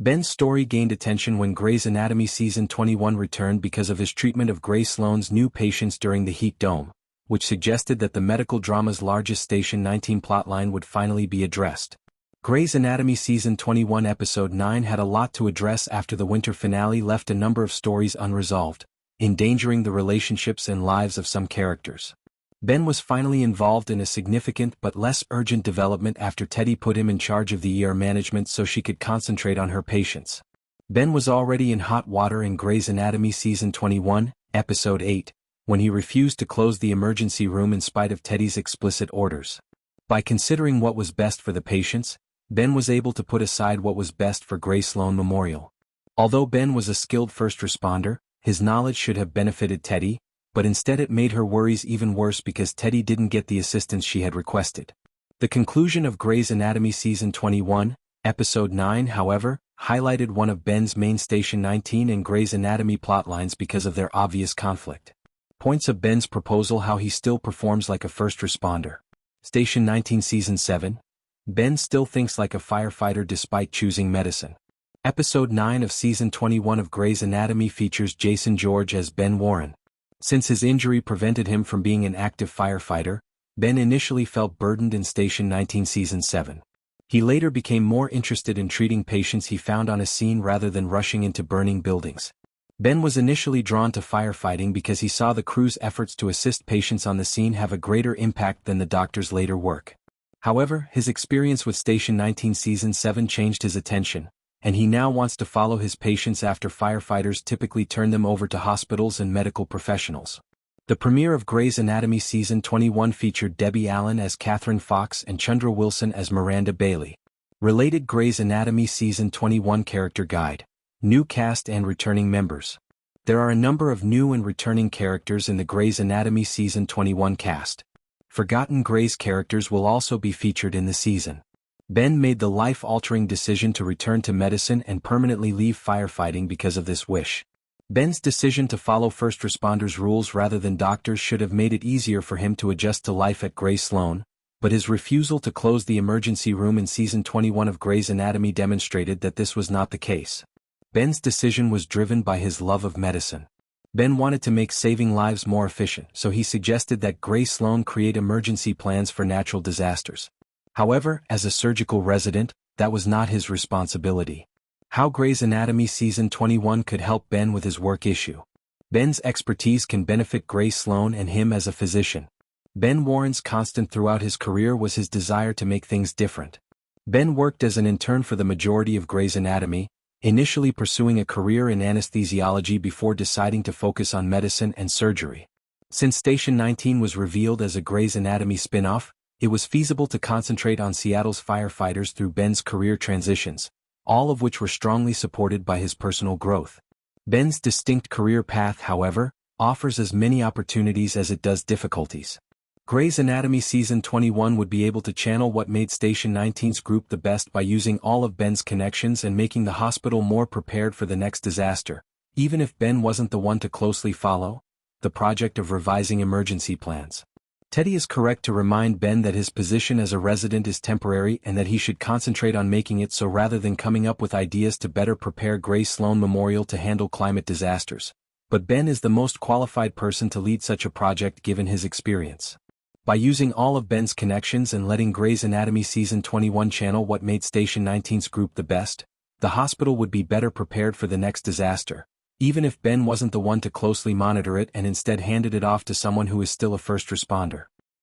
Ben's story gained attention when Grey's Anatomy Season 21 returned because of his treatment of Grey Sloan's new patients during the heat dome, which suggested that the medical drama's largest Station 19 plotline would finally be addressed. Grey's Anatomy Season 21 Episode 9 had a lot to address after the winter finale left a number of stories unresolved, endangering the relationships and lives of some characters. Ben was finally involved in a significant but less urgent development after Teddy put him in charge of the ER management so she could concentrate on her patients. Ben was already in hot water in Grey's Anatomy Season 21, Episode 8, when he refused to close the emergency room in spite of Teddy's explicit orders. By considering what was best for the patients, Ben was able to put aside what was best for Grey Sloan Memorial. Although Ben was a skilled first responder, his knowledge should have benefited Teddy, but instead it made her worries even worse because Teddy didn't get the assistance she had requested. The conclusion of Grey's Anatomy Season 21, Episode 9, however, highlighted one of Ben's main Station 19 and Grey's Anatomy plotlines because of their obvious conflict. Points of Ben's proposal: how he still performs like a first responder. Station 19 Season 7. Ben still thinks like a firefighter despite choosing medicine. Episode 9 of Season 21 of Grey's Anatomy features Jason George as Ben Warren. Since his injury prevented him from being an active firefighter, Ben initially felt burdened in Station 19 Season 7. He later became more interested in treating patients he found on a scene rather than rushing into burning buildings. Ben was initially drawn to firefighting because he saw the crew's efforts to assist patients on the scene have a greater impact than the doctor's later work. However, his experience with Station 19 Season 7 changed his attention, and he now wants to follow his patients after firefighters typically turn them over to hospitals and medical professionals. The premiere of Grey's Anatomy Season 21 featured Debbie Allen as Catherine Fox and Chandra Wilson as Miranda Bailey. Related Grey's Anatomy Season 21 Character Guide. New cast and returning members. There are a number of new and returning characters in the Grey's Anatomy Season 21 cast. Forgotten Grey's characters will also be featured in the season. Ben made the life-altering decision to return to medicine and permanently leave firefighting because of this wish. Ben's decision to follow first responders' rules rather than doctors should have made it easier for him to adjust to life at Grey Sloan, but his refusal to close the emergency room in Season 21 of Grey's Anatomy demonstrated that this was not the case. Ben's decision was driven by his love of medicine. Ben wanted to make saving lives more efficient, so he suggested that Grey Sloan create emergency plans for natural disasters. However, as a surgical resident, that was not his responsibility. How Grey's Anatomy Season 21 could help Ben with his work issue. Ben's expertise can benefit Grey Sloan and him as a physician. Ben Warren's constant throughout his career was his desire to make things different. Ben worked as an intern for the majority of Grey's Anatomy, initially pursuing a career in anesthesiology before deciding to focus on medicine and surgery. Since Station 19 was revealed as a Grey's Anatomy spinoff, it was feasible to concentrate on Seattle's firefighters through Ben's career transitions, all of which were strongly supported by his personal growth. Ben's distinct career path, however, offers as many opportunities as it does difficulties. Grey's Anatomy Season 21 would be able to channel what made Station 19's group the best by using all of Ben's connections and making the hospital more prepared for the next disaster, even if Ben wasn't the one to closely follow the project of revising emergency plans. Teddy is correct to remind Ben that his position as a resident is temporary and that he should concentrate on making it so rather than coming up with ideas to better prepare Grey Sloan Memorial to handle climate disasters. But Ben is the most qualified person to lead such a project given his experience. By using all of Ben's connections and letting Grey's Anatomy Season 21 channel what made Station 19's group the best, the hospital would be better prepared for the next disaster, even if Ben wasn't the one to closely monitor it and instead handed it off to someone who is still a first responder.